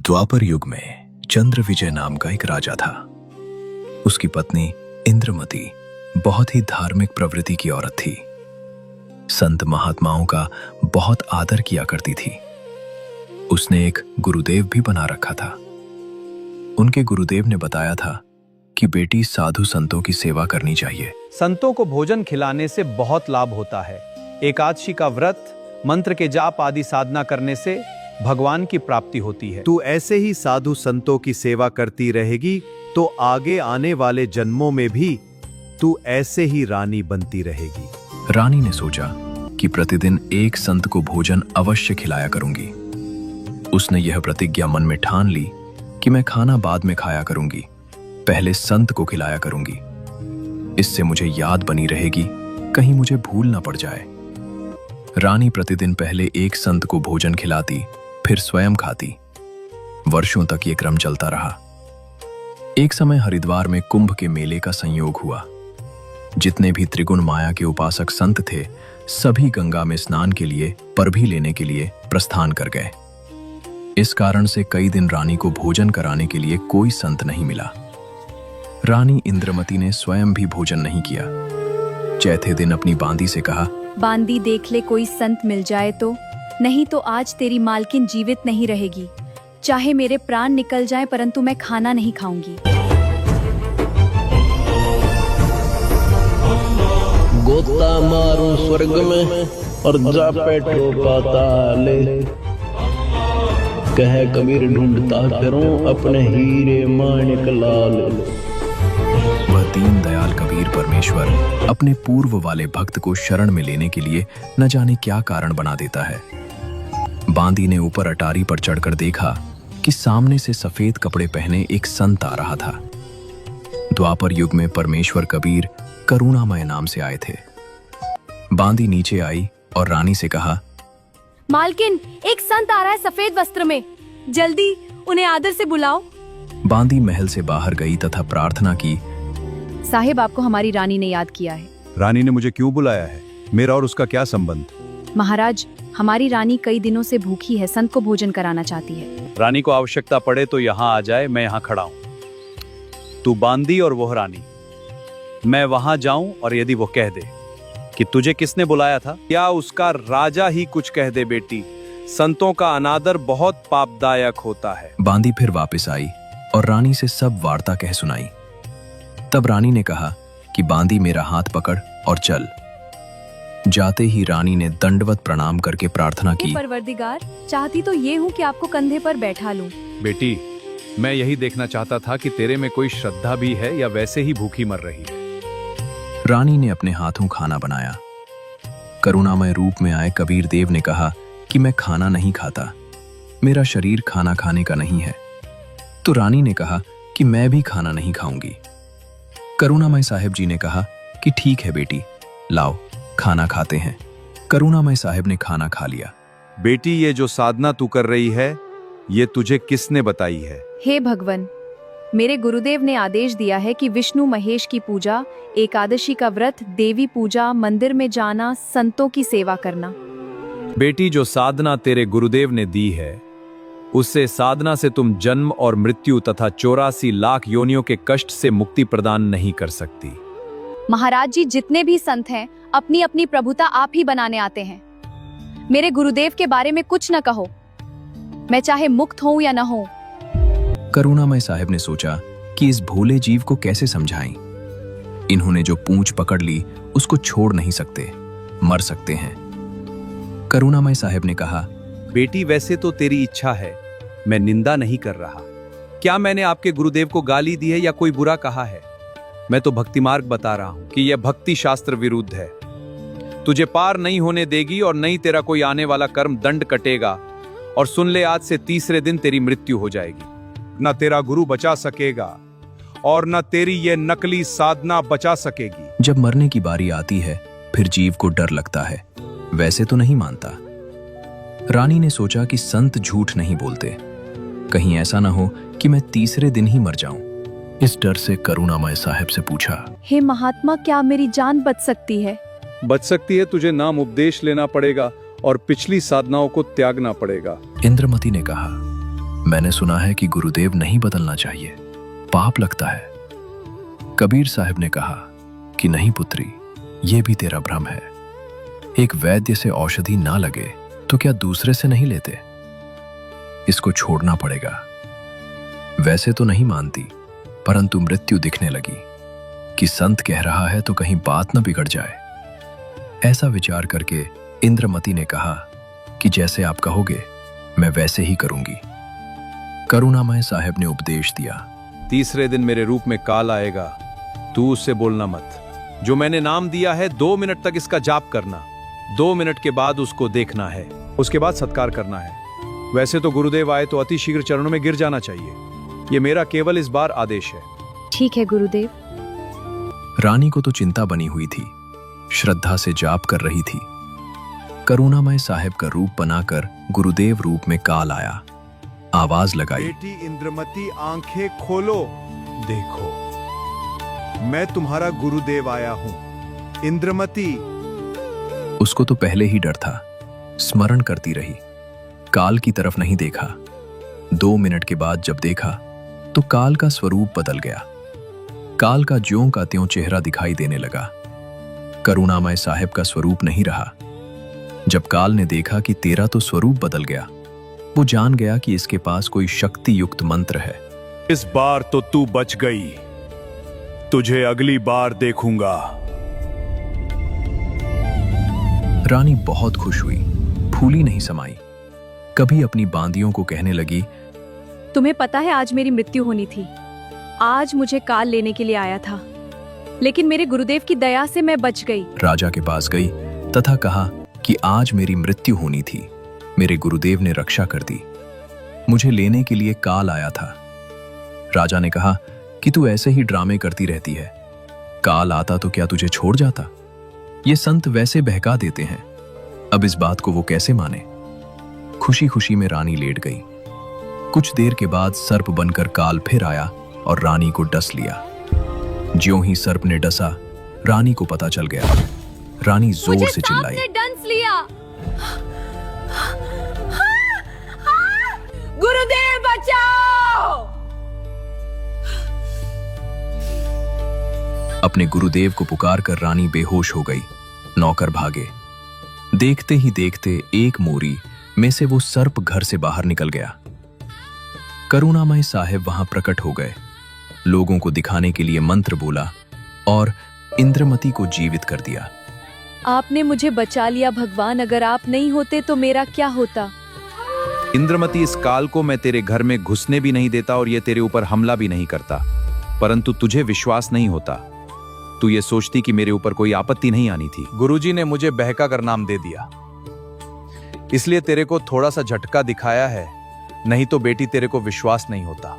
द्वापर युग में चंद्र विजय नाम का एक राजा था। उसकी पत्नी इंद्रमती बहुत ही धार्मिक प्रवृत्ति की औरत थी। संत महात्माओं का बहुत आदर किया करती थी। उसने एक गुरुदेव भी बना रखा था। उनके गुरुदेव ने बताया था कि बेटी साधु संतों की सेवा करनी चाहिए। संतों को भोजन खिलाने से बहुत लाभ होता है। एकादशी का व्रत, मंत्र के जाप आदि साधना करने से भगवान की प्राप्ति होती है। तू ऐसे ही साधु संतों की सेवा करती रहेगी तो आगे आने वाले जन्मों में भी तू ऐसे ही रानी बनती रहेगी। रानी ने सोचा कि प्रतिदिन एक संत को भोजन अवश्य खिलाया करूंगी। उसने यह प्रतिज्ञा मन में ठान ली कि मैं खाना बाद में खाया करूंगी, पहले संत को खिलाया करूंगी। इससे मुझे याद बनी रहेगी, कहीं मुझे भूल ना पड़ जाए। रानी प्रतिदिन पहले एक संत को भोजन खिलाती, फिर स्वयं खाती। वर्षों तक ये क्रम चलता रहा। एक समय हरिद्वार में कुंभ के मेले का संयोग हुआ। जितने भी त्रिगुण माया के उपासक संत थे, सभी गंगा में स्नान के लिए, परभी लेने के लिए प्रस्थान कर गए। इस कारण से कई दिन रानी को भोजन कराने के लिए कोई संत नहीं मिला। रानी इंद्रमती ने स्वयं भी भोजन नहीं किया। चौथे दिन अपनी बांदी से कहा, बांदी देख ले कोई संत मिल जाए तो, नहीं तो आज तेरी मालकिन जीवित नहीं रहेगी। चाहे मेरे प्राण निकल जाएं परंतु मैं खाना नहीं खाऊंगी। गोता मारूं स्वर्ग में और जा बैठो पाताले। कह कबीर ढूंढता फिरूं अपने हीरे माणिक लाल। वह दीन दयाल कबीर परमेश्वर अपने पूर्व वाले भक्त को शरण में लेने के लिए न जाने क्या कारण बना देता है। बांदी ने ऊपर अटारी पर चढ़कर देखा कि सामने से सफेद कपड़े पहने एक संत आ रहा था। द्वापर युग में परमेश्वर कबीर करुणामय नाम से आए थे। बांदी नीचे आई और रानी से कहा, मालकिन, एक संत आ रहा है सफेद वस्त्र में, जल्दी उन्हें आदर से बुलाओ। बांदी महल से बाहर गई तथा प्रार्थना की, साहिब, आपको हमारी रानी ने याद किया है। रानी ने मुझे क्यों बुलाया है? मेरा और उसका क्या संबंध? महाराज, हमारी रानी कई दिनों से भूखी है, संत को भोजन कराना चाहती है। रानी को आवश्यकता पड़े तो यहाँ आ जाए, मैं यहाँ खड़ा हूँ। तू बांदी और वह रानी। मैं वहां जाऊं और यदि वो कह दे कि तुझे किसने बुलाया था, या उसका राजा ही कुछ कह दे, बेटी, संतों का अनादर बहुत पापदायक होता है। बांदी फिर वापस आई और रानी से सब वार्ता कह सुनाई। तब रानी ने कहा कि बांदी, मेरा हाथ पकड़ और चल। जाते ही रानी ने दंडवत प्रणाम करके प्रार्थना की, परवरदिगार, चाहती तो ये हूँ कि आपको कंधे पर बैठा लूं। बेटी, मैं यही देखना चाहता था कि तेरे में कोई श्रद्धा भी है या वैसे ही भूखी मर रही है। रानी ने अपने हाथों खाना बनाया। करुणामय रूप में आए कबीर देव ने कहा कि मैं खाना नहीं खाता, मेरा शरीर खाना खाने का नहीं है। तो रानी ने कहा कि मैं भी खाना नहीं खाऊंगी। करुणामय साहिब जी ने कहा कि ठीक है बेटी, लाओ खाना खाते हैं। करुणामय साहिब ने खाना खा लिया। बेटी, ये जो साधना तू कर रही है, ये तुझे किसने बताई है? हे भगवान, मेरे गुरुदेव ने आदेश दिया है कि विष्णु महेश की पूजा, एकादशी का व्रत, देवी पूजा, मंदिर में जाना, संतों की सेवा करना। बेटी, जो साधना तेरे गुरुदेव ने दी है, उससे साधना से तुम जन्म और मृत्यु तथा 84 लाख योनियों के कष्ट से मुक्ति प्रदान नहीं कर सकती। महाराज जी, जितने भी संत हैं, अपनी अपनी प्रभुता आप ही बनाने आते हैं। मेरे गुरुदेव के बारे में कुछ न कहो, मैं चाहे मुक्त हूं या न हूं। करुणामय साहिब ने सोचा कि इस भोले जीव को कैसे समझाएं। इन्होंने जो पूंछ पकड़ ली उसको छोड़ नहीं सकते, मर सकते हैं। करुणामय साहिब ने कहा, बेटी, वैसे तो तेरी इच्छा है, मैं निंदा नहीं कर रहा। क्या मैंने आपके गुरुदेव को गाली दी है या कोई बुरा कहा है? मैं तो भक्ति मार्ग बता रहा हूं कि यह भक्ति शास्त्र विरुद्ध है। तुझे पार नहीं होने देगी और नहीं तेरा कोई आने वाला कर्म दंड कटेगा। और सुन ले, आज से तीसरे दिन तेरी मृत्यु हो जाएगी। न तेरा गुरु बचा सकेगा और न तेरी ये नकली साधना बचा सकेगी। जब मरने की बारी आती है फिर जीव को डर लगता है, वैसे तो नहीं मानता। रानी ने सोचा कि संत झूठ नहीं बोलते, कहीं ऐसा ना हो कि मैं तीसरे दिन ही मर जाऊं। इस डर से करुणामय साहिब से पूछा, हे महात्मा, क्या मेरी जान बच सकती है? बच सकती है, तुझे नाम उपदेश लेना पड़ेगा और पिछली साधनाओं को त्यागना पड़ेगा। इंद्रमती ने कहा, मैंने सुना है कि गुरुदेव नहीं बदलना चाहिए, पाप लगता है। कबीर साहब ने कहा कि नहीं पुत्री, यह भी तेरा भ्रम है। एक वैद्य से औषधि ना लगे तो क्या दूसरे से नहीं लेते? इसको छोड़ना पड़ेगा। वैसे तो नहीं मानती, परंतु मृत्यु दिखने लगी कि संत कह रहा है तो कहीं बात न बिगड़ जाए। ऐसा विचार करके इंद्रमती ने कहा कि जैसे आप कहोगे मैं वैसे ही करूंगी। करुणामय साहब ने उपदेश दिया, तीसरे दिन मेरे रूप में काल आएगा, तू उससे बोलना मत। जो मैंने नाम दिया है 2 मिनट तक इसका जाप करना, 2 मिनट के बाद उसको देखना है, उसके बाद सत्कार करना है। वैसे तो गुरुदेव आए तो अति शीघ्र चरणों में गिर जाना चाहिए। ये मेरा केवल इस बार आदेश है। ठीक है गुरुदेव। रानी को तो चिंता बनी हुई थी, श्रद्धा से जाप कर रही थी। करुणामय साहब का रूप बनाकर गुरुदेव रूप में काल आया, आवाज लगाई, बेटी इंद्रमती आंखें खोलो, देखो मैं तुम्हारा गुरुदेव आया हूं। इंद्रमती। उसको तो पहले ही डर था, स्मरण करती रही, काल की तरफ नहीं देखा। 2 मिनट के बाद जब देखा तो काल का स्वरूप बदल गया। काल का ज्यों का त्यों चेहरा दिखाई देने लगा। करुणामय साहब का स्वरूप नहीं रहा। जब काल ने देखा कि तेरा तो स्वरूप बदल गया, वो जान गया कि इसके पास कोई शक्ति युक्त मंत्र है। इस बार तो तू बच गई, तुझे अगली बार देखूंगा। रानी बहुत खुश हुई, फूली नहीं समाई। कभी अपनी बांदियों को कहने लगी, तुम्हें पता है आज मेरी मृत्यु होनी थी। आज मुझे काल लेने के लिए आया था, लेकिन मेरे गुरुदेव की दया से मैं बच गई। राजा के पास गई तथा कहा कि आज मेरी मृत्यु होनी थी, मेरे गुरुदेव ने रक्षा कर दी, मुझे लेने के लिए काल आया था। राजा ने कहा कि तू ऐसे ही ड्रामे करती रहती है, काल आता तो क्या तुझे छोड़ जाता? ये संत वैसे बहका देते हैं, अब इस बात को वो कैसे माने? खुशी खुशी में रानी लेट गई। कुछ देर के बाद सर्प बनकर काल फिर आया और रानी को डस लिया। ज्यों ही सर्प ने डसा, रानी को पता चल गया। रानी जोर से चिल्लाई, डंस लिया। गुरुदेव बचाओ! अपने गुरुदेव को पुकार कर रानी बेहोश हो गई। नौकर भागे। देखते ही देखते एक मोरी में से वो सर्प घर से बाहर निकल गया। करुणामय साहब वहां प्रकट हो गए, लोगों को दिखाने के लिए मंत्र बोला और इंद्रमती को जीवित कर दिया। आपने मुझे बचा लिया भगवान, अगर आप नहीं होते तो मेरा क्या होता? इंद्रमती, इस काल को मैं तेरे घर में घुसने भी नहीं देता और ये तेरे ऊपर हमला भी नहीं करता, परंतु तुझे विश्वास नहीं होता। तू ये सोचती कि मेरे ऊपर कोई आपत्ति नहीं आनी थी। गुरुजी ने मुझे बहका कर नाम दे दिया, इसलिए तेरे को थोड़ा सा झटका दिखाया है, नहीं तो बेटी तेरे को विश्वास नहीं होता।